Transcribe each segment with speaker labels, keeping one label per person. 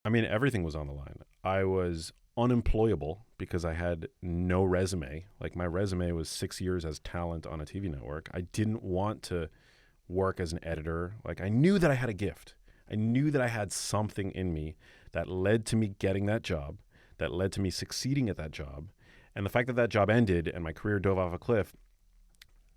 Speaker 1: I mean, everything was on the line. I was unemployable because I had no resume. Like, my resume was 6 years as talent on a TV network. I didn't want to work as an editor. Like, I knew that I had a gift. I knew that I had something in me that led to me getting that job, that led to me succeeding at that job. And the fact that that job ended and my career dove off a cliff,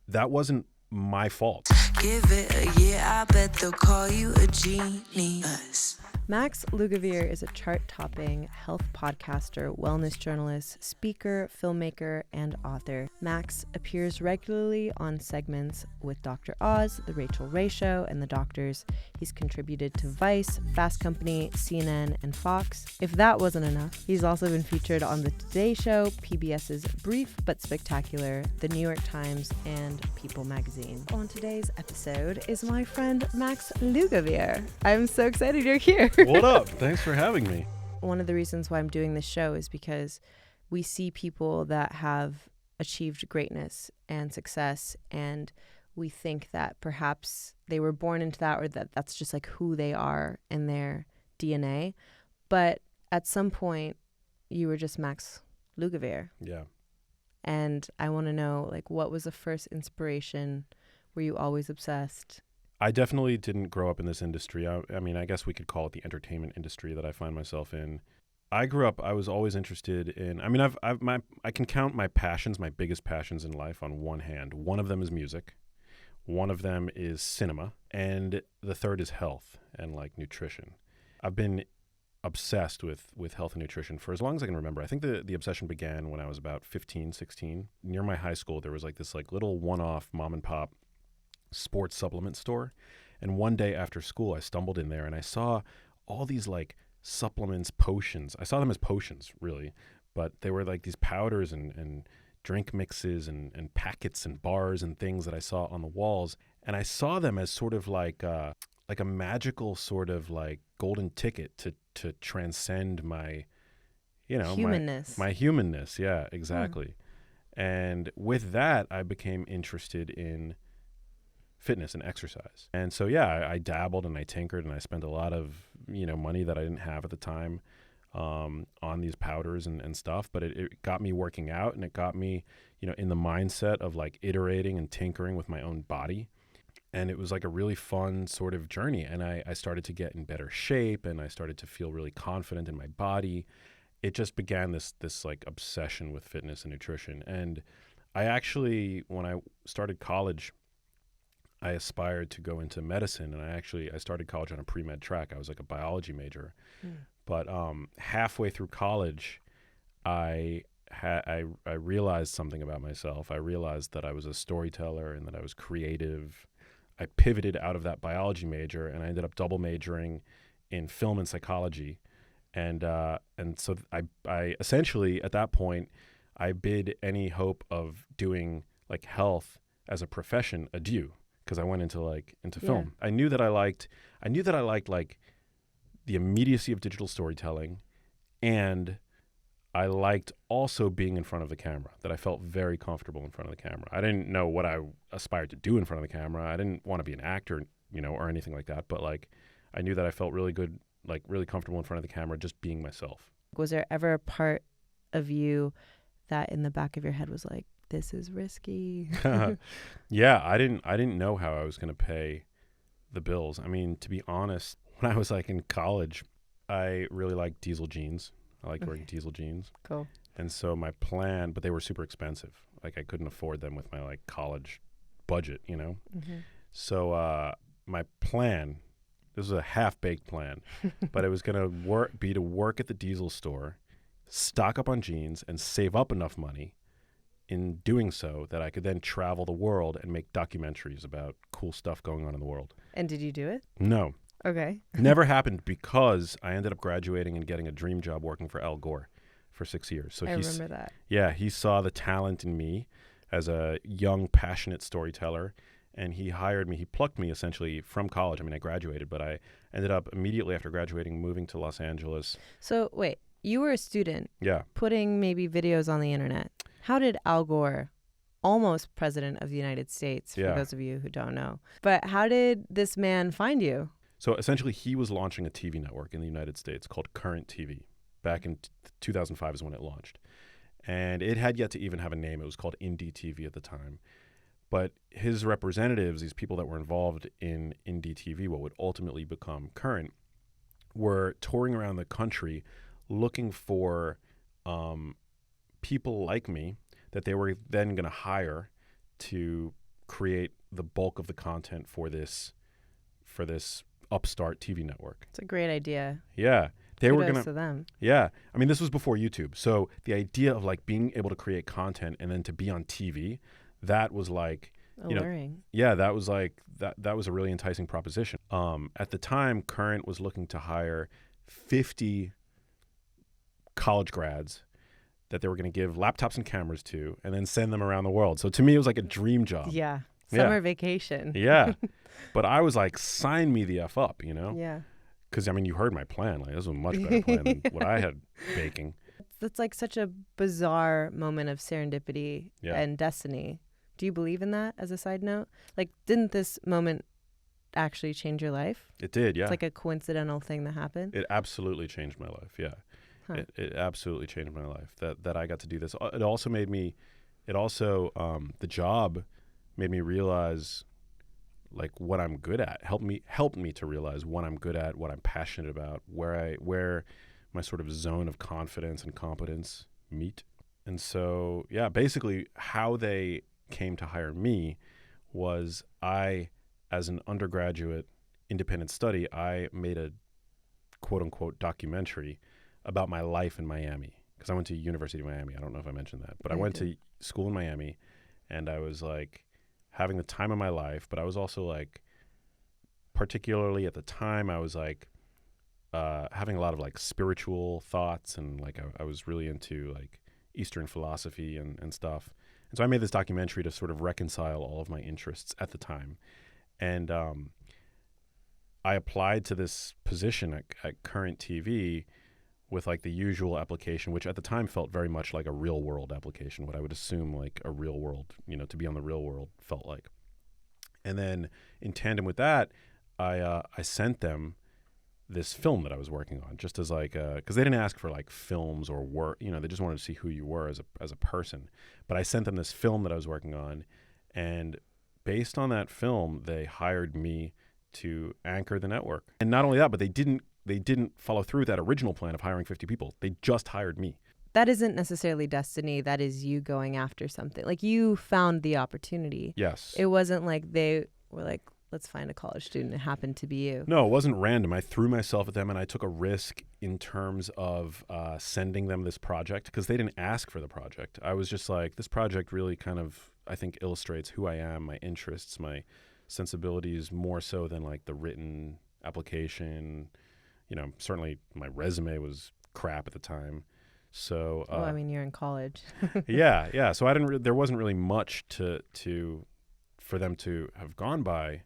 Speaker 1: that wasn't my fault.
Speaker 2: Give it a year, I bet they'll call you a genius.
Speaker 3: Max Lugavere is a chart-topping health podcaster, wellness journalist, speaker, filmmaker, and author. Max appears regularly on segments with Dr. Oz, The Rachel Ray Show, and The Doctors. He's contributed to Vice, Fast Company, CNN, and Fox. If that wasn't enough, he's also been featured on The Today Show, PBS's Brief But Spectacular, The New York Times, and People magazine. On today's episode is my friend Max Lugavere. I'm so excited you're here.
Speaker 1: What up? Thanks for having me.
Speaker 3: One of the reasons why I'm doing this show is because we see people that have achieved greatness and success, and we think that perhaps they were born into that, or that that's just like who they are in their DNA. But at some point, you were just Max Lugavere.
Speaker 1: Yeah.
Speaker 3: And I want to know, like, what was the first inspiration? Were you always obsessed?
Speaker 1: I definitely didn't grow up in this industry. I mean, I guess we could call it the entertainment industry that I find myself in. I grew up, I was always interested in, I mean, I can count my passions, my biggest passions in life on one hand. One of them is music. One of them is cinema. And the third is health and like nutrition. I've been obsessed with health and nutrition for as long as I can remember. I think the obsession began when I was about 15, 16. Near my high school, there was like this like little one-off mom and pop sports supplement store, and one day after school I stumbled in there and I saw all these like supplements, potions. I saw them as potions, really, but they were like these powders and drink mixes and packets and bars and things that I saw on the walls, and I saw them as sort of like a magical sort of like golden ticket to transcend my, you know,
Speaker 3: humanness.
Speaker 1: My humanness. Yeah, exactly. And with that, I became interested in fitness and exercise. And so, yeah, I dabbled and I tinkered and I spent a lot of, money that I didn't have at the time on these powders and stuff. But it got me working out, and it got me, in the mindset of like iterating and tinkering with my own body. And it was like a really fun sort of journey. And I started to get in better shape, and I started to feel really confident in my body. It just began this like obsession with fitness and nutrition. And I actually, when I started college, I aspired to go into medicine, and I started college on a pre-med track. I was like a biology major. But halfway through college, I realized something about myself. I realized that I was a storyteller and that I was creative. I pivoted out of that biology major, and I ended up double majoring in film and psychology. And so I essentially, at that point, I bid any hope of doing like health as a profession adieu, because I went into film. I knew that I liked like the immediacy of digital storytelling, and I liked also being in front of the camera, that I felt very comfortable in front of the camera. I didn't know what I aspired to do in front of the camera. I didn't want to be an actor, or anything like that, but like I knew that I felt really good, like really comfortable in front of the camera, just being myself.
Speaker 3: Was there ever a part of you that in the back of your head was like, this is risky?
Speaker 1: Yeah, I didn't know how I was going to pay the bills. I mean, to be honest, when I was like in college, I really liked diesel jeans. I liked wearing diesel jeans.
Speaker 3: Cool. And
Speaker 1: so my plan, but they were super expensive. Like I couldn't afford them with my like college budget, So my plan, this was a half-baked plan, but it was going to be to work at the diesel store, stock up on jeans, and save up enough money in doing so that I could then travel the world and make documentaries about cool stuff going on in the world.
Speaker 3: And did you do it?
Speaker 1: No.
Speaker 3: Okay.
Speaker 1: Never happened, because I ended up graduating and getting a dream job working for Al Gore for 6 years. So
Speaker 3: I remember that.
Speaker 1: Yeah, he saw the talent in me as a young, passionate storyteller, and he hired me. He plucked me essentially from college. I mean, I graduated, but I ended up immediately after graduating moving to Los Angeles.
Speaker 3: So wait, you were a student.
Speaker 1: Yeah.
Speaker 3: Putting maybe videos on the internet. How did Al Gore, almost president of the United States, for those of you who don't know, but how did this man find you?
Speaker 1: So essentially, he was launching a TV network in the United States called Current TV. Back in 2005 is when it launched. And it had yet to even have a name. It was called Indie TV at the time. But his representatives, these people that were involved in Indie TV, what would ultimately become Current, were touring around the country looking for people like me that they were then going to hire to create the bulk of the content for this upstart TV network.
Speaker 3: It's a great idea.
Speaker 1: Yeah. They were
Speaker 3: Kudos to them.
Speaker 1: Yeah. I mean, this was before YouTube. So the idea of like being able to create content and then to be on TV, that was like,
Speaker 3: Alluring.
Speaker 1: yeah, that was like, that was a really enticing proposition. At the time, Current was looking to hire 50 college grads that they were going to give laptops and cameras to and then send them around the world. So to me, it was like a dream job.
Speaker 3: Yeah. Summer vacation.
Speaker 1: Yeah. But I was like, sign me the F up, you know?
Speaker 3: Yeah.
Speaker 1: Because, I mean, you heard my plan. Like, this was a much better plan than what I had baking.
Speaker 3: That's like such a bizarre moment of serendipity
Speaker 1: Yeah.
Speaker 3: and destiny. Do you believe in that as a side note? Like, didn't this moment actually change your life?
Speaker 1: It did, yeah.
Speaker 3: It's like a coincidental thing that happened?
Speaker 1: It absolutely changed my life, yeah.
Speaker 3: Huh.
Speaker 1: It absolutely changed my life that I got to do this. It also made me, the job made me realize like what I'm good at. Helped me to realize what I'm good at, what I'm passionate about, where my sort of zone of confidence and competence meet. And so, yeah, basically how they came to hire me was as an undergraduate independent study, I made a quote unquote documentary about my life in Miami, because I went to University of Miami. I don't know if I mentioned that, but I went to school in Miami, and I was like having the time of my life, but I was also like, particularly at the time, I was like having a lot of like spiritual thoughts, and like I was really into like Eastern philosophy and stuff. And so I made this documentary to sort of reconcile all of my interests at the time. And I applied to this position at Current TV with like the usual application, which at the time felt very much like a real world application, what I would assume like a real world, to be on the real world felt like. And then in tandem with that, I sent them this film that I was working on, just as like, because they didn't ask for like films or work, they just wanted to see who you were as a person. But I sent them this film that I was working on, and based on that film, they hired me to anchor the network. And not only that, but they didn't follow through with that original plan of hiring 50 people. They just hired me.
Speaker 3: That isn't necessarily destiny. That is you going after something. Like, you found the opportunity.
Speaker 1: Yes.
Speaker 3: It wasn't like they were like, let's find a college student. It happened to be you.
Speaker 1: No, it wasn't random. I threw myself at them, and I took a risk in terms of sending them this project, because they didn't ask for the project. I was just like, this project really kind of, I think, illustrates who I am, my interests, my sensibilities, more so than like the written application. Certainly my resume was crap at the time. So,
Speaker 3: I mean, you're in college.
Speaker 1: yeah. So there wasn't really much for them to have gone by.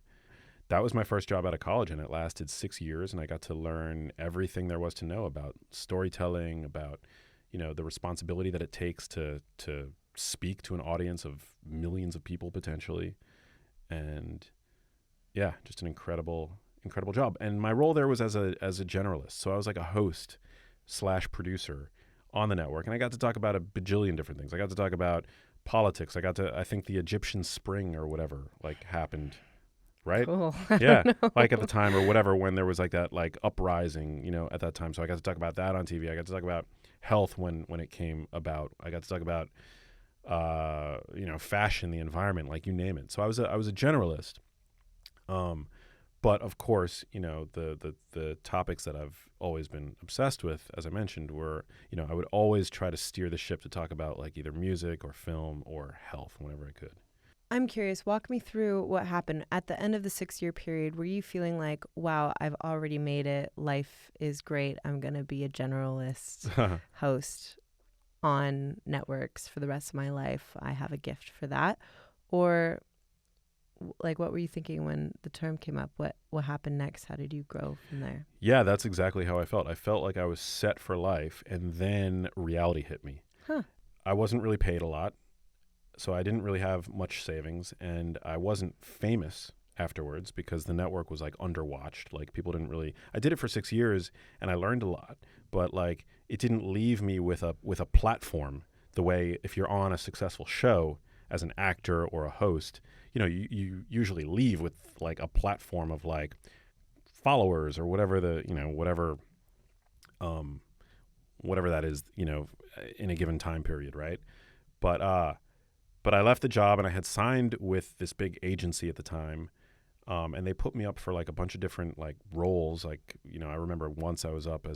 Speaker 1: That was my first job out of college, and it lasted 6 years, and I got to learn everything there was to know about storytelling, about, the responsibility that it takes to speak to an audience of millions of people potentially. And yeah, just an incredible job. And my role there was as a generalist. So I was like a host / producer on the network. And I got to talk about a bajillion different things. I got to talk about politics. I think the Egyptian spring or whatever like happened, right?
Speaker 3: Cool.
Speaker 1: Yeah. Like at the time or whatever, when there was like that like uprising, at that time. So I got to talk about that on TV. I got to talk about health when it came about. I got to talk about, fashion, the environment, like you name it. So I was a generalist. But of course, the topics that I've always been obsessed with, as I mentioned, were, I would always try to steer the ship to talk about like either music or film or health whenever I could.
Speaker 3: I'm curious, walk me through what happened at the end of the 6-year period. Were you feeling like, wow, I've already made it. Life is great. I'm going to be a generalist host on networks for the rest of my life. I have a gift for that. Or like, what were you thinking when the term came up? What happened next? How did you grow from there?
Speaker 1: Yeah, that's exactly how I felt. I felt like I was set for life, and then reality hit me.
Speaker 3: Huh.
Speaker 1: I wasn't really paid a lot, so I didn't really have much savings, and I wasn't famous afterwards because the network was like underwatched. Like people didn't really, I did it for 6 years and I learned a lot, but like it didn't leave me with a platform the way if you're on a successful show as an actor or a host, you usually leave with like a platform of like followers or whatever whatever that is, in a given time period. Right. But I left the job and I had signed with this big agency at the time. And they put me up for like a bunch of different like roles. Like, I remember once I was up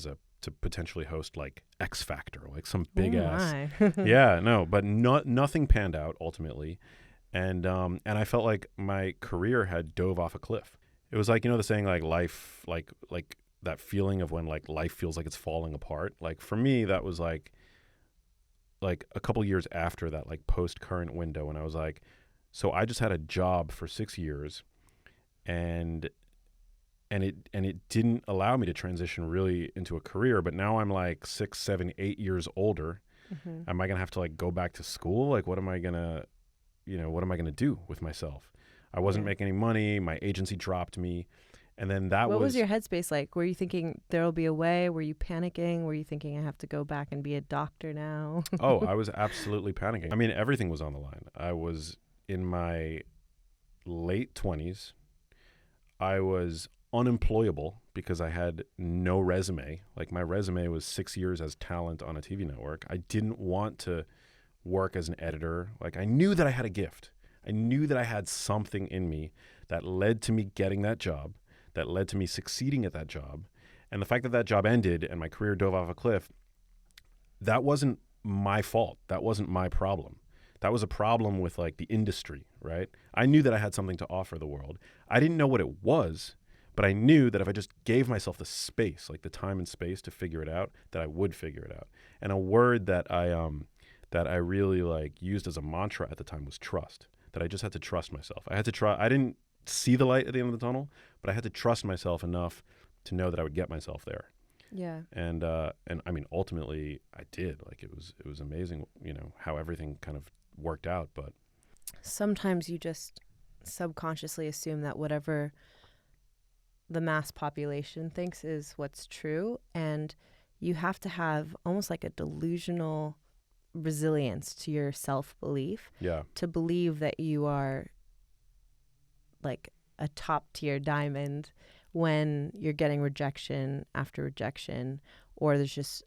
Speaker 1: to potentially host like X Factor, like some big ass. Yeah, no, but nothing panned out ultimately. And I felt like my career had dove off a cliff. It was like, the saying like life, like that feeling of when like life feels like it's falling apart. Like for me, that was like a couple years after that, like post current window. And I was like, so I just had a job for 6 years and it didn't allow me to transition really into a career. But now I'm like 6, 7, 8 years older. Mm-hmm. Am I going to have to like go back to school? Like, what am I going to do with myself? I wasn't making any money. My agency dropped me. And then
Speaker 3: what was your headspace like? Were you thinking there'll be a way? Were you panicking? Were you thinking I have to go back and be a doctor now?
Speaker 1: Oh, I was absolutely panicking. I mean, everything was on the line. I was in my late 20s. I was unemployable because I had no resume. Like my resume was 6 years as talent on a TV network. I didn't want to work as an editor. Like I knew that I had a gift. I knew that I had something in me that led to me getting that job, that led to me succeeding at that job. And the fact that that job ended and my career dove off a cliff, that wasn't my fault. That wasn't my problem. That was a problem with like the industry, right? I knew that I had something to offer the world. I didn't know what it was, but I knew that if I just gave myself the space, like the time and space to figure it out, that I would figure it out. And a word that I really like used as a mantra at the time was trust. That I just had to trust myself. I had to try. I didn't see the light at the end of the tunnel, but I had to trust myself enough to know that I would get myself there.
Speaker 3: Yeah.
Speaker 1: And I mean, ultimately, I did. Like it was amazing, how everything kind of worked out. But
Speaker 3: sometimes you just subconsciously assume that whatever the mass population thinks is what's true, and you have to have almost like a delusional resilience to your self-belief to believe that you are like a top-tier diamond when you're getting rejection after rejection, or there's just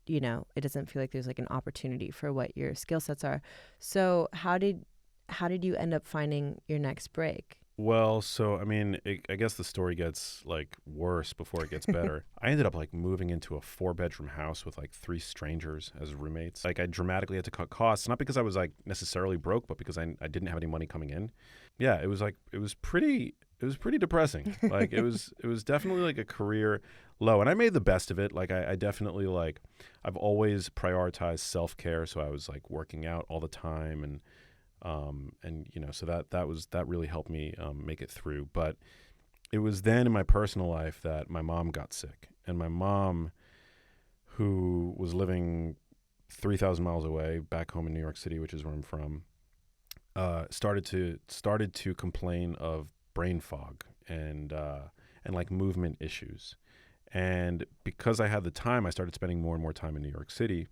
Speaker 3: it doesn't feel like there's like an opportunity for what your skill sets are. So how did you end up finding your next break?
Speaker 1: Well, so I mean, I guess the story gets like worse before it gets better. I ended up like moving into a 4-bedroom house with like 3 strangers as roommates. Like I dramatically had to cut costs, not because I was like necessarily broke, but because I didn't have any money coming in. Yeah, it was pretty depressing. Like it was definitely like a career low, and I made the best of it. Like I definitely like I've always prioritized self-care, so I was like working out all the time and so that really helped me make it through. But it was then in my personal life that my mom got sick, and my mom, who was living 3,000 miles away back home in New York City, which is where I'm from, started to complain of brain fog and like movement issues. And because I had the time, I started spending more and more time in New York City,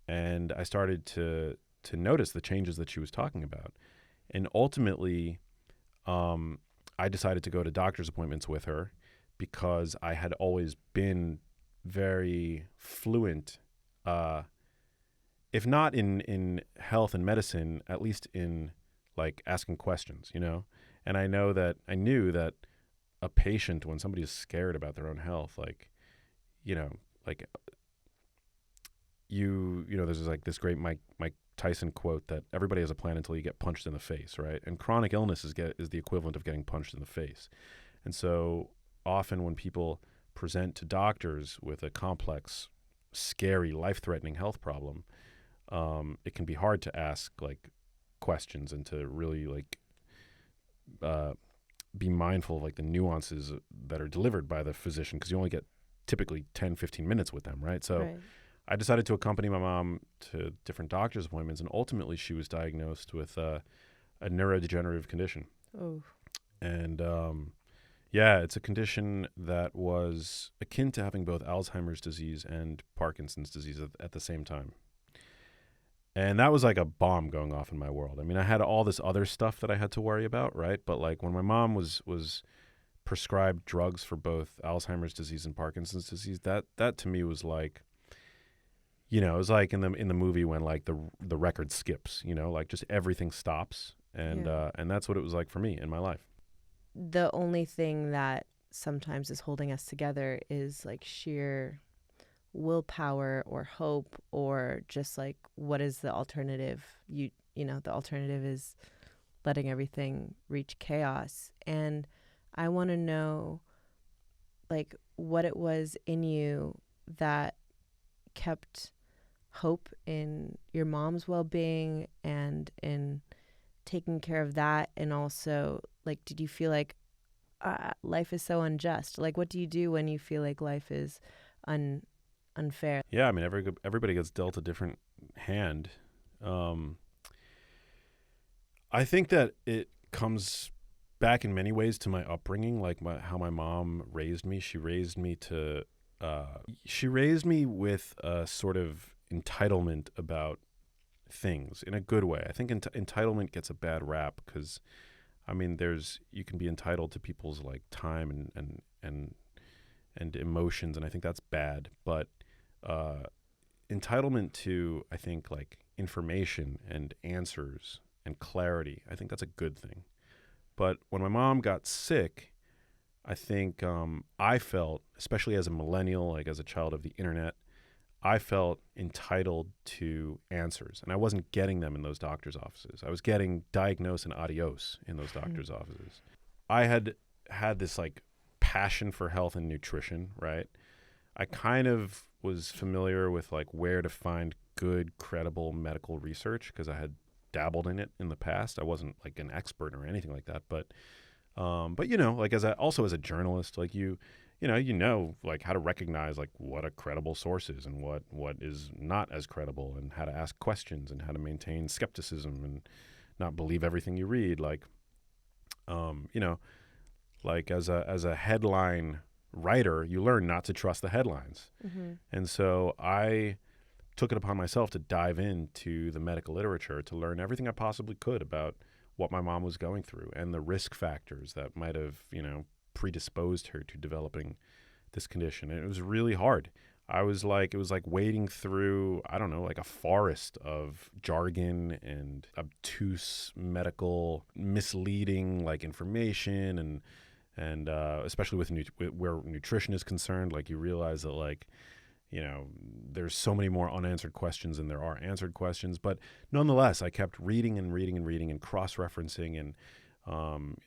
Speaker 1: and I started to notice the changes that she was talking about. And ultimately, I decided to go to doctor's appointments with her because I had always been very fluent, if not in health and medicine, at least in like asking questions, And I knew that a patient, when somebody is scared about their own health, there's like this great Mike Tyson quote that everybody has a plan until you get punched in the face, right? And chronic illness is the equivalent of getting punched in the face. And so often when people present to doctors with a complex, scary, life-threatening health problem, it can be hard to ask like questions and to really like be mindful of like the nuances that are delivered by the physician, because you only get typically 10, 15 minutes with them, right? So right. I decided to accompany my mom to different doctor's appointments, and ultimately she was diagnosed with a neurodegenerative condition.
Speaker 3: Oh.
Speaker 1: And yeah, it's a condition that was akin to having both Alzheimer's disease and Parkinson's disease at the same time. And that was like a bomb going off in my world. I mean, I had all this other stuff that I had to worry about, right? But like when my mom was prescribed drugs for both Alzheimer's disease and Parkinson's disease, that to me was like, it was like in the movie when like the record skips, like just everything stops, and and that's what it was like for me in my life.
Speaker 3: The only thing that sometimes is holding us together is like sheer willpower or hope, or just like, what is the alternative? The alternative is letting everything reach chaos. And I want to know like what it was in you that kept hope in your mom's well-being and in taking care of that. And also, like, did you feel like life is so unjust? Like, what do you do when you feel like life is unfair?
Speaker 1: Yeah, I mean, everybody gets dealt a different hand. I think that it comes back in many ways to my upbringing, like how my mom raised me. She raised me with a sort of entitlement about things in a good way. I think entitlement gets a bad rap because, I mean, you can be entitled to people's like time and emotions, and I think that's bad. But entitlement to, I think, like information and answers and clarity, I think that's a good thing. But when my mom got sick, I think I felt, especially as a millennial, like as a child of the internet, I felt entitled to answers, and I wasn't getting them in those doctor's offices. I was getting diagnose and adios in those doctor's offices. I had this like passion for health and nutrition, right? I kind of was familiar with like where to find good, credible medical research because I had dabbled in it in the past. I wasn't like an expert or anything like that, but like as a journalist, like you know like how to recognize like what a credible source is and what is not as credible, and how to ask questions and how to maintain skepticism and not believe everything you read. Like, like as a headline writer, you learn not to trust the headlines. Mm-hmm. And so I took it upon myself to dive into the medical literature to learn everything I possibly could about what my mom was going through and the risk factors that might have, predisposed her to developing this condition. And it was really hard. It was like wading through, I don't know, like a forest of jargon and obtuse medical misleading like information, and especially with where nutrition is concerned, like you realize that like, there's so many more unanswered questions than there are answered questions. But nonetheless, I kept reading and reading and reading and cross-referencing and,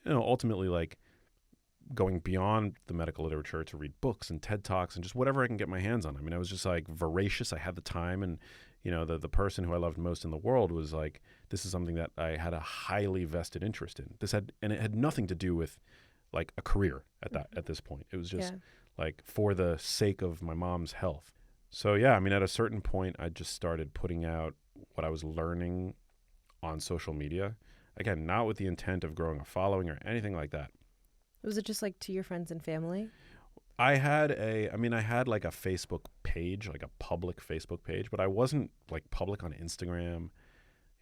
Speaker 1: ultimately like going beyond the medical literature to read books and TED Talks and just whatever I can get my hands on. I mean, I was just like voracious. I had the time, and, the person who I loved most in the world was like, this is something that I had a highly vested interest in. And it had nothing to do with like a career at this point. It was just like for the sake of my mom's health. So yeah, I mean, at a certain point, I just started putting out what I was learning on social media. Again, not with the intent of growing a following or anything like that.
Speaker 3: Was it just like to your friends and family?
Speaker 1: I had like a Facebook page, like a public Facebook page, but I wasn't like public on Instagram.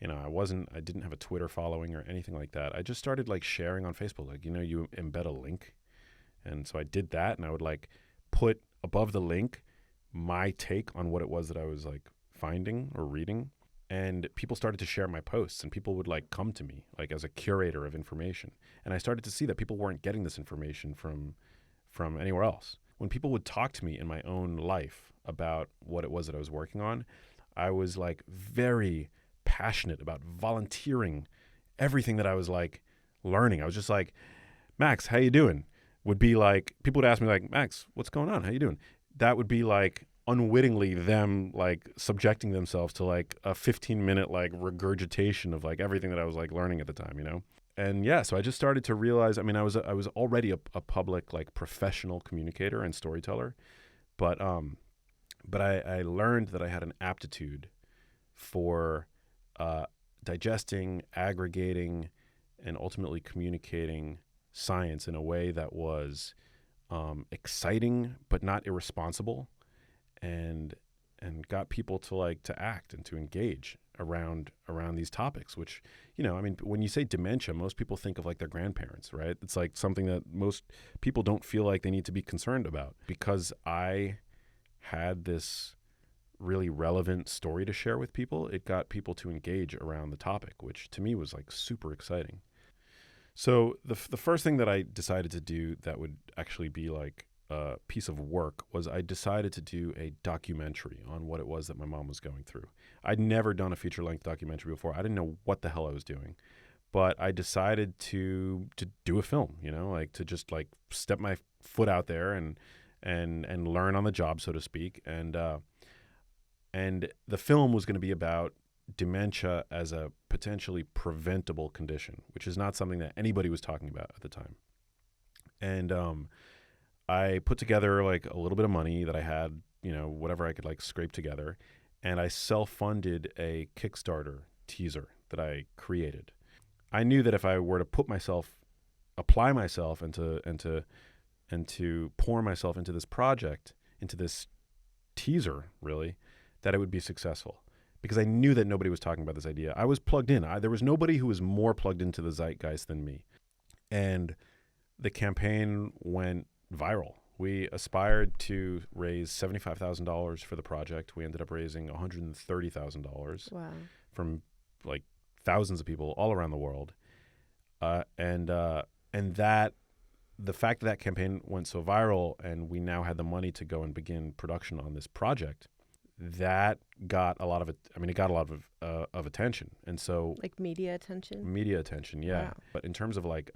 Speaker 1: I didn't have a Twitter following or anything like that. I just started like sharing on Facebook, like, you embed a link. And so I did that, and I would like put above the link my take on what it was that I was like finding or reading. And people started to share my posts, and people would like come to me like as a curator of information. And I started to see that people weren't getting this information from anywhere else. When people would talk to me in my own life about what it was that I was working on, I was like very passionate about volunteering everything that I was like learning. I was just like, Max, how you doing? Would be like, people would ask me like, Max, what's going on? How you doing? That would be like unwittingly them like subjecting themselves to like a 15-minute like regurgitation of like everything that I was like learning at the time, And yeah, so I just started to realize, I mean, I was already a public like professional communicator and storyteller, but I learned that I had an aptitude for digesting, aggregating, and ultimately communicating science in a way that was exciting but not irresponsible, and got people to act and to engage around these topics, which, I mean, when you say dementia, most people think of like their grandparents, right? It's like something that most people don't feel like they need to be concerned about. Because I had this really relevant story to share with people, it got people to engage around the topic, which to me was like super exciting. So the first thing that I decided to do that would actually be like a piece of work was I decided to do a documentary on what it was that my mom was going through. I'd never done a feature-length documentary before. I didn't know what the hell I was doing. But I decided to do a film, like to just like step my foot out there and learn on the job, so to speak. And the film was going to be about dementia as a potentially preventable condition, which is not something that anybody was talking about at the time. And I put together like a little bit of money that I had, whatever I could like scrape together, and I self-funded a Kickstarter teaser that I created. I knew that if I were to apply myself and to pour myself into this project, into this teaser, really, that it would be successful. Because I knew that nobody was talking about this idea. I was plugged in. There was nobody who was more plugged into the zeitgeist than me. And the campaign went viral. We aspired to raise $75,000 for the project. We ended up raising $130,000 from like thousands of people all around the world. And that the fact that campaign went so viral and we now had the money to go and begin production on this project, that got a lot of it. I mean, it got a lot of attention. And so
Speaker 3: like media attention,
Speaker 1: yeah. Wow. But in terms of like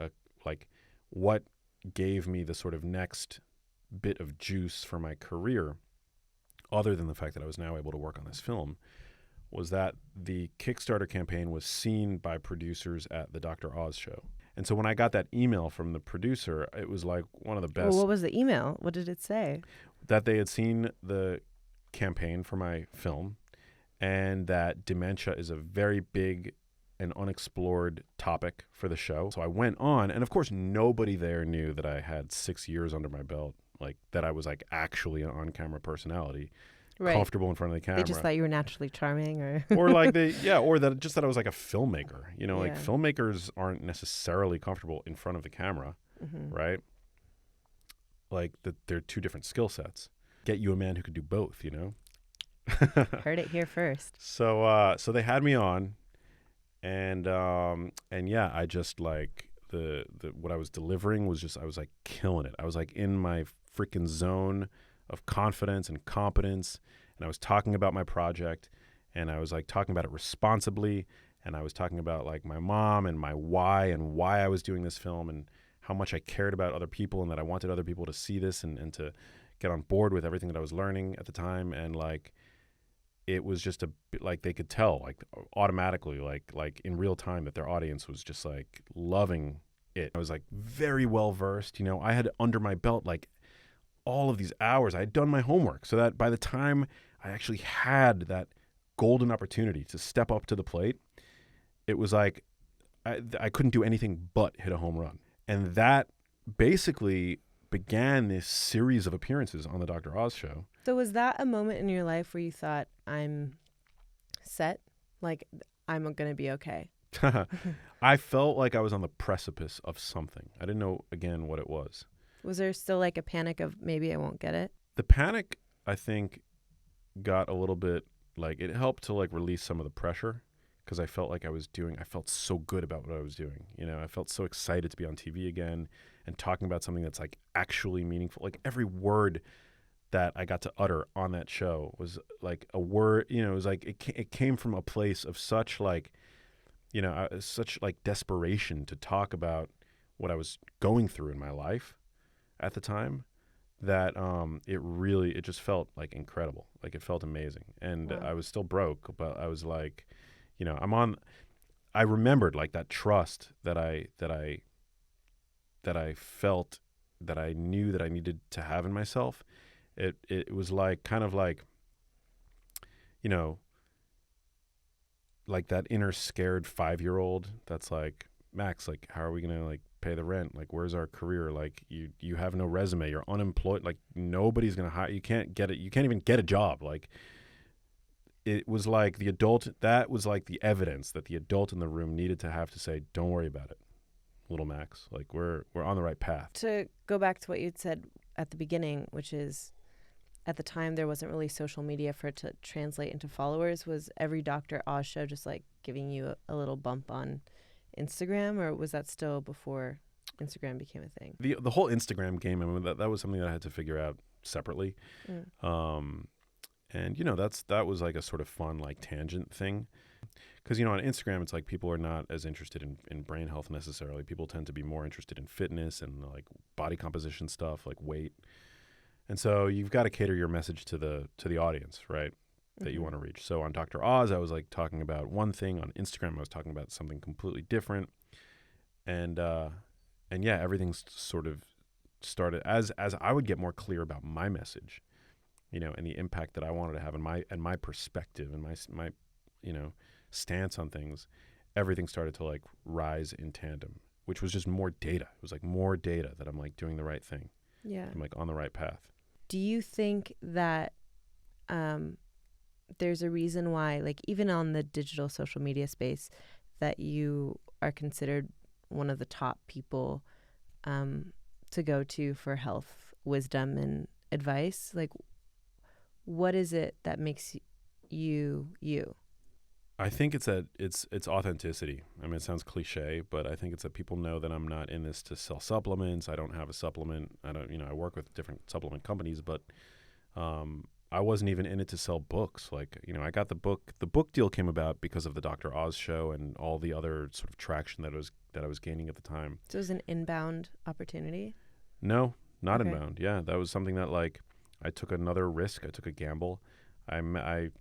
Speaker 1: what gave me the sort of next bit of juice for my career, other than the fact that I was now able to work on this film, was that the Kickstarter campaign was seen by producers at the Dr. Oz show. And so when I got that email from the producer, it was like one of the best.
Speaker 3: Well, what was the email? What did it say?
Speaker 1: That they had seen the campaign for my film, and that dementia is a very big and unexplored topic for the show. So I went on, and of course nobody there knew that I had 6 years under my belt, like that I was like actually an on-camera personality, right, comfortable in front of the camera.
Speaker 3: They just thought you were naturally charming, or
Speaker 1: like or that I was like a filmmaker. Like filmmakers aren't necessarily comfortable in front of the camera, right? Like that, they're two different skill sets. Get you a man who could do both,
Speaker 3: Heard it here first.
Speaker 1: So they had me on, and yeah, I just like the what I was delivering was just, I was like killing it. I was like in my freaking zone of confidence and competence, and I was talking about my project, and I was like talking about it responsibly, and I was talking about like my mom and my why I was doing this film, and how much I cared about other people, and that I wanted other people to see this and to get on board with everything that I was learning at the time. And like it was just a bit like they could tell like automatically, like in real time, that their audience was just like loving it. I was like very well versed. I had under my belt like all of these hours. I had done my homework, so that by the time I actually had that golden opportunity to step up to the plate, it was like I couldn't do anything but hit a home run. And that basically began this series of appearances on the Dr. Oz show.
Speaker 3: So was that a moment in your life where you thought, I'm set? Like, I'm going to be okay?
Speaker 1: I felt like I was on the precipice of something. I didn't know, again, what it was.
Speaker 3: Was there still like a panic of maybe I won't get it?
Speaker 1: The panic, I think, got a little bit, like, it helped to like release some of the pressure, because I felt like I felt so good about what I was doing. I felt so excited to be on TV again and talking about something that's like actually meaningful. Like every word that I got to utter on that show was like a word, it was like, it came from a place of such like, such like desperation to talk about what I was going through in my life at the time, that it just felt like incredible. Like it felt amazing. And wow. I was still broke, but I was like, I remembered like that trust that I felt, that I knew that I needed to have in myself. It was like kind of like, like that inner scared 5-year-old that's like, Max, like, how are we going to like pay the rent? Like, where's our career? Like, you have no resume. You're unemployed. Like, nobody's going to hire. You can't get it. You can't even get a job. Like, it was like that was like the evidence that the adult in the room needed to have to say, don't worry about it, little Max. Like, we're on the right path.
Speaker 3: To go back to what you'd said at the beginning, which is at the time there wasn't really social media for it to translate into followers. Was every Dr. Oz show just like giving you a little bump on Instagram, or was that still before Instagram became a thing?
Speaker 1: The whole Instagram game, I mean, that was something that I had to figure out separately. And, you know, that was like a sort of fun, like, tangent thing. Because, you know, on Instagram, it's like people are not as interested in brain health necessarily. People tend to be more interested in fitness and, like, body composition stuff, like weight. And so you've got to cater your message to the audience, right, that you want to reach. So on Dr. Oz, I was, like, talking about one thing. On Instagram, I was talking about something completely different. And yeah, everything's sort of started as I would get more clear about my message, you know, and the impact that I wanted to have in my perspective and my you know, stance on things. Everything started to, like, rise in tandem, which was just more data. It was like more data that I'm, like, doing the right thing.
Speaker 3: Yeah.
Speaker 1: I'm, like, on the right path.
Speaker 3: Do you think that there's a reason why, like, even on the digital social media space, that you are considered one of the top people to go to for health wisdom and advice? Like, what is it that makes you you?
Speaker 1: I think it's that it's authenticity. I mean, it sounds cliche, but I think it's that people know that I'm not in this to sell supplements. I don't have a supplement. I work with different supplement companies, but I wasn't even in it to sell books. Like, you know, I got the book deal came about because of the Dr. Oz show and all the other sort of traction that I was gaining at the time.
Speaker 3: So it was an inbound opportunity?
Speaker 1: No, not
Speaker 3: Okay.
Speaker 1: inbound. Yeah, that was something that, like, I took another risk. I took a gamble. I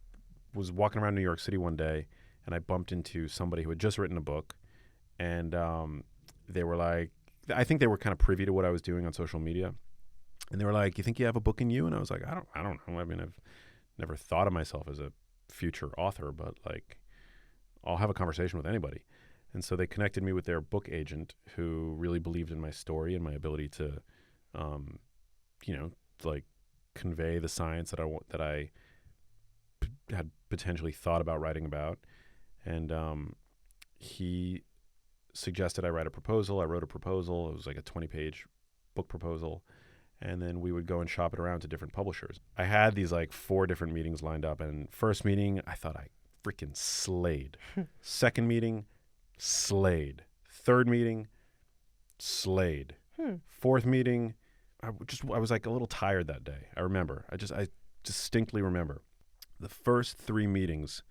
Speaker 1: was walking around New York City one day, and I bumped into somebody who had just written a book, and they were like, I think they were kind of privy to what I was doing on social media, and they were like, "You think you have a book in you?" And I was like, I don't know. I mean, I've never thought of myself as a future author, but, like, I'll have a conversation with anybody. And so they connected me with their book agent, who really believed in my story and my ability to, you know, like, convey the science that I had potentially thought about writing about. And he suggested I write a proposal. I wrote a proposal. It was like a 20-page book proposal. And then we would go and shop it around to different publishers. I had these, like, 4 different meetings lined up. And first meeting, I thought I freaking slayed. Second meeting, slayed. Third meeting, slayed. Fourth meeting, I was, like, a little tired that day. I distinctly remember. The first 3 meetings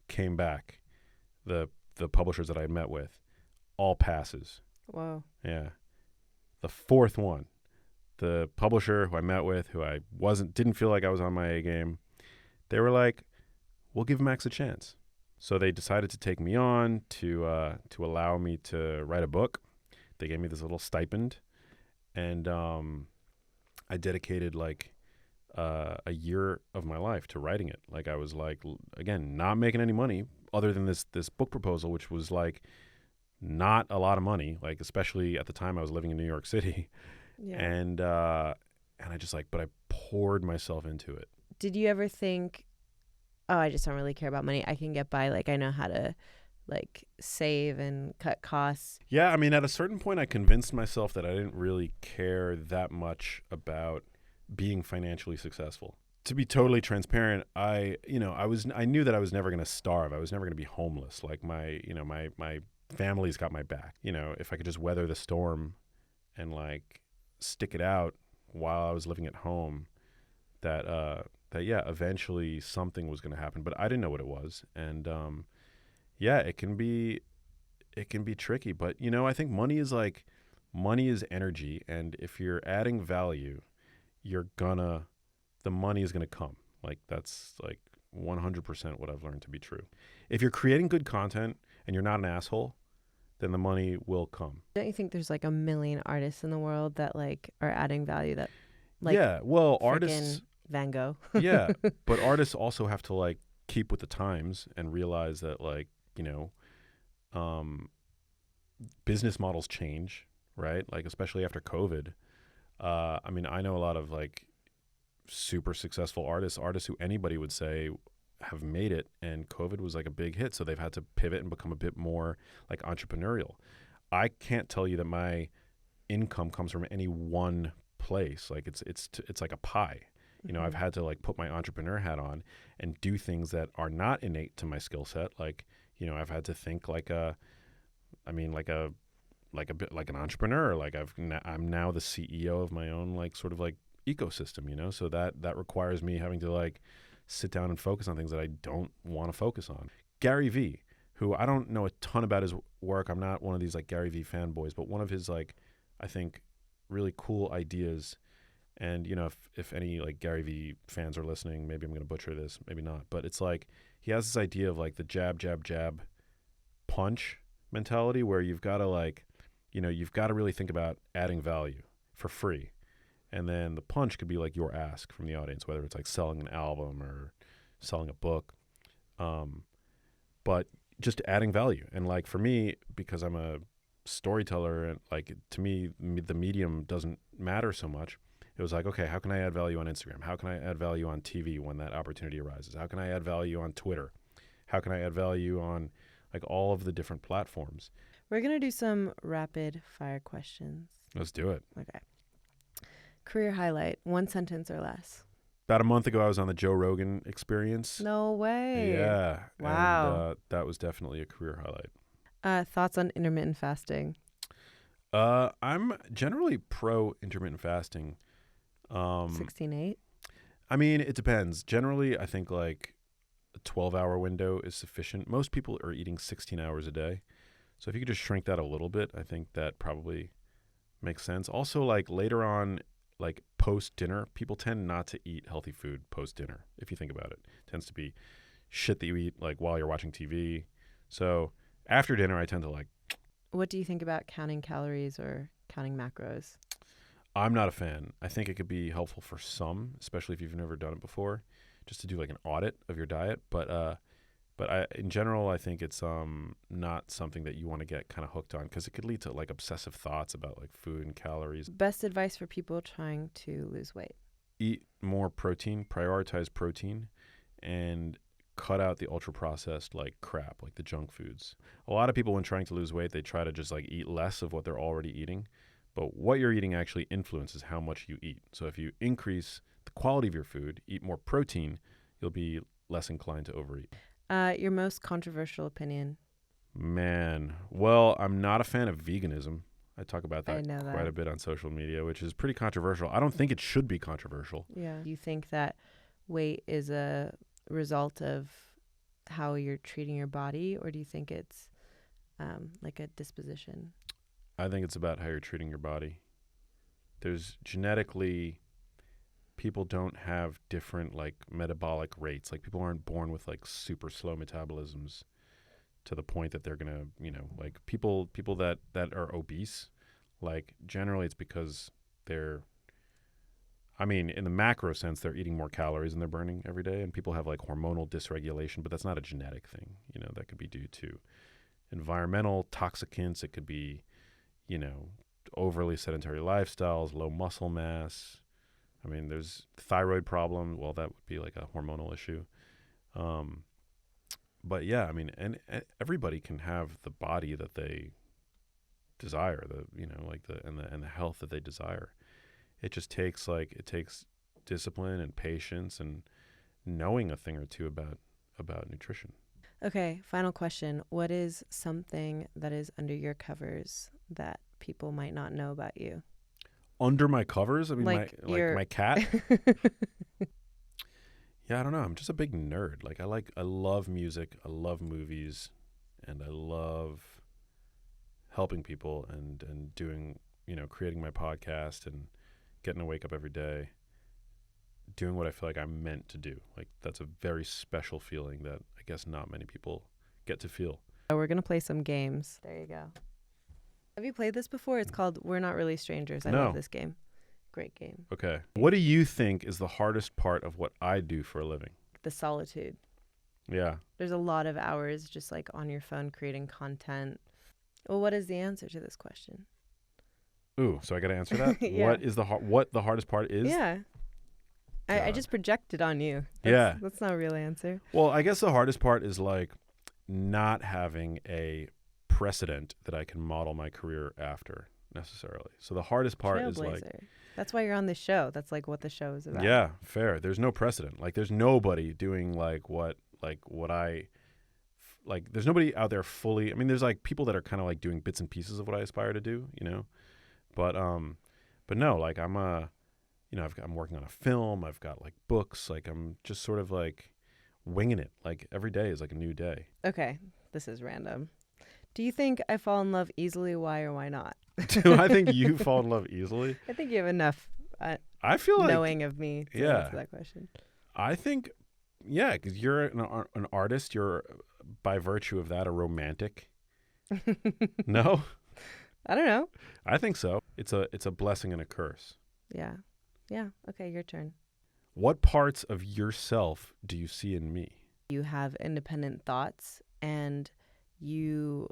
Speaker 1: came back, the publishers that I met with, all passes.
Speaker 3: Wow.
Speaker 1: Yeah. The fourth one, the publisher who I met with, who I didn't feel like I was on my A game, they were like, "We'll give Max a chance." So they decided to take me on to allow me to write a book. They gave me this little stipend, and I dedicated, like, a year of my life to writing it. Like, I was, like, again, not making any money other than this book proposal, which was, like, not a lot of money, like, especially at the time I was living in New York City.
Speaker 3: Yeah.
Speaker 1: And I just, like, but I poured myself into it.
Speaker 3: Did you ever think, oh, I just don't really care about money. I can get by. Like, I know how to, like, save and cut costs.
Speaker 1: Yeah, I mean, at a certain point, I convinced myself that I didn't really care that much about being financially successful. To be totally transparent, I knew that I was never going to starve. I was never going to be homeless. Like, my family's got my back. You know, if I could just weather the storm and, like, stick it out while I was living at home, that yeah, eventually something was going to happen. But I didn't know what it was. And yeah, it can be tricky. But, you know, I think money is energy, and if you're adding value, the money is gonna come. Like, that's, like, 100% what I've learned to be true. If you're creating good content and you're not an asshole, then the money will come.
Speaker 3: Don't you think there's, like, a million artists in the world that, like, are adding value that, like,
Speaker 1: yeah, well, artists,
Speaker 3: Van Gogh.
Speaker 1: yeah, but artists also have to, like, keep with the times and realize that, like, you know, business models change, right? Like, especially after COVID. I mean, I know a lot of like super successful artists who anybody would say have made it, and COVID was like a big hit. So they've had to pivot and become a bit more like entrepreneurial. I can't tell you that my income comes from any one place. Like it's like a pie. You know, I've had to like put my entrepreneur hat on and do things that are not innate to my skill set. Like, you know, I've had to think like like a bit like an entrepreneur. Like I'm now the CEO of my own like sort of like ecosystem, you know? So that requires me having to like sit down and focus on things that I don't want to focus on. Gary Vee, who I don't know a ton about his work. I'm not one of these like Gary Vee fanboys, but one of his like, I think really cool ideas. And, you know, if any like Gary Vee fans are listening, maybe I'm going to butcher this, maybe not. But it's like he has this idea of like the jab, jab, jab punch mentality where you've got to like, you know, you've got to really think about adding value for free. And then the punch could be like your ask from the audience, whether it's like selling an album or selling a book. But just adding value. And like for me, because I'm a storyteller and like to me, the medium doesn't matter so much. It was like, okay, how can I add value on Instagram? How can I add value on TV when that opportunity arises? How can I add value on Twitter? How can I add value on like all of the different platforms?
Speaker 3: We're going to do some rapid fire questions.
Speaker 1: Let's do it.
Speaker 3: Okay. Career highlight, 1 sentence or less.
Speaker 1: About a month ago, I was on the Joe Rogan Experience.
Speaker 3: No way.
Speaker 1: Yeah.
Speaker 3: Wow.
Speaker 1: And that was definitely a career highlight.
Speaker 3: Thoughts on intermittent fasting?
Speaker 1: I'm generally pro intermittent fasting.
Speaker 3: 16/8?
Speaker 1: I mean, it depends. Generally, I think like a 12-hour window is sufficient. Most people are eating 16 hours a day. So if you could just shrink that a little bit, I think that probably makes sense. Also, like later on, like post-dinner, people tend not to eat healthy food post-dinner, if you think about it. It tends to be shit that you eat like while you're watching TV. So after dinner, I tend to like...
Speaker 3: What do you think about counting calories or counting macros?
Speaker 1: I'm not a fan. I think it could be helpful for some, especially if you've never done it before, just to do like an audit of your diet. But in general, I think it's not something that you want to get kind of hooked on because it could lead to like obsessive thoughts about like food and calories.
Speaker 3: Best advice for people trying to lose weight?
Speaker 1: Eat more protein, prioritize protein, and cut out the ultra processed like crap, like the junk foods. A lot of people when trying to lose weight, they try to just like eat less of what they're already eating. But what you're eating actually influences how much you eat. So if you increase the quality of your food, eat more protein, you'll be less inclined to overeat.
Speaker 3: Your most controversial opinion?
Speaker 1: Man, well, I'm not a fan of veganism. I talk about that
Speaker 3: quite
Speaker 1: a bit on social media, which is pretty controversial. I don't think it should be controversial.
Speaker 3: Yeah. Do you think that weight is a result of how you're treating your body, or do you think it's like a disposition?
Speaker 1: I think it's about how you're treating your body. There's genetically, people don't have different like metabolic rates. Like people aren't born with like super slow metabolisms to the point that they're gonna, you know, like people that are obese, like generally it's because they're, I mean, in the macro sense, they're eating more calories than they're burning every day, and people have like hormonal dysregulation, but that's not a genetic thing. You know, that could be due to environmental toxicants. It could be, you know, overly sedentary lifestyles, low muscle mass. I mean, there's thyroid problem. Well, that would be like a hormonal issue. But yeah, I mean, and everybody can have the body that they desire, and the health that they desire. It just takes discipline and patience and knowing a thing or two about nutrition.
Speaker 3: Okay, final question. What is something that is under your covers that people might not know about you?
Speaker 1: Under my covers? I mean, my cat? Yeah, I don't know. I'm just a big nerd. I love music. I love movies. And I love helping people and doing, you know, creating my podcast and getting to wake up every day, doing what I feel like I'm meant to do. Like, that's a very special feeling that I guess not many people get to feel.
Speaker 3: We're going to play some games. There you go. Have you played this before? It's called We're Not Really Strangers. I love this game. Great game.
Speaker 1: Okay. What do you think is the hardest part of what I do for a living?
Speaker 3: The solitude.
Speaker 1: Yeah.
Speaker 3: There's a lot of hours just like on your phone creating content. Well, what is the answer to this question?
Speaker 1: Ooh, so I got to answer that?
Speaker 3: Yeah.
Speaker 1: What the hardest part is?
Speaker 3: Yeah. I just projected on you.
Speaker 1: Yeah.
Speaker 3: That's not a real answer.
Speaker 1: Well, I guess the hardest part is like not having a precedent that I can model my career after necessarily. So the hardest part is like,
Speaker 3: Trailblazer. That's why you're on this show. That's like what the show is about.
Speaker 1: yeah, fair. There's no precedent. Like there's nobody doing what I like. There's nobody out there fully. I mean, there's like people that are kind of like doing bits and pieces of what I aspire to do, you know. But no, like I'm working on a film. I've got like books. Like I'm just sort of like winging it. Like every day is like a new day.
Speaker 3: Okay, this is random. Do you think I fall in love easily? Why or why not?
Speaker 1: Do I think you fall in love easily?
Speaker 3: I think you have enough
Speaker 1: I feel like
Speaker 3: knowing of me to answer that question.
Speaker 1: I think, yeah, because you're an artist. You're by virtue of that a romantic. No,
Speaker 3: I don't know.
Speaker 1: I think so. It's a blessing and a curse.
Speaker 3: Yeah. Okay, your turn.
Speaker 1: What parts of yourself do you see in me?
Speaker 3: You have independent thoughts and you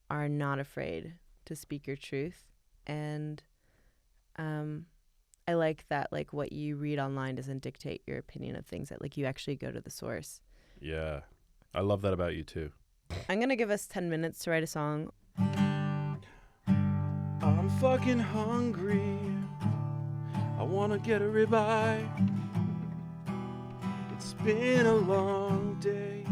Speaker 3: are not afraid to speak your truth. And I like that like what you read online doesn't dictate your opinion of things, that like you actually go to the source.
Speaker 1: Yeah. I love that about you too.
Speaker 3: I'm going to give us 10 minutes to write a song.
Speaker 1: I'm fucking hungry. I want to get a ribeye. It's been a long day.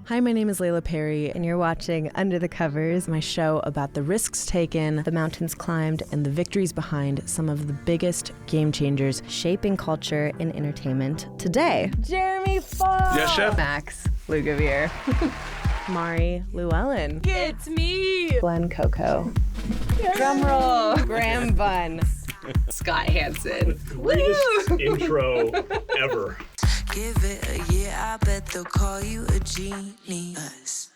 Speaker 3: Hi, my name is Layla Perry, and you're watching Under the Covers, my show about the risks taken, the mountains climbed, and the victories behind some of the biggest game changers shaping culture and entertainment today. Jeremy Fall!
Speaker 1: Yes, chef.
Speaker 3: Max Lugavere. Mari Llewellyn.
Speaker 4: It's me!
Speaker 3: Glenn Coco. Drumroll. Graham Bunn.
Speaker 4: Scott Hansen.
Speaker 5: Greatest intro ever.
Speaker 2: Give it a year, I bet they'll call you a genius.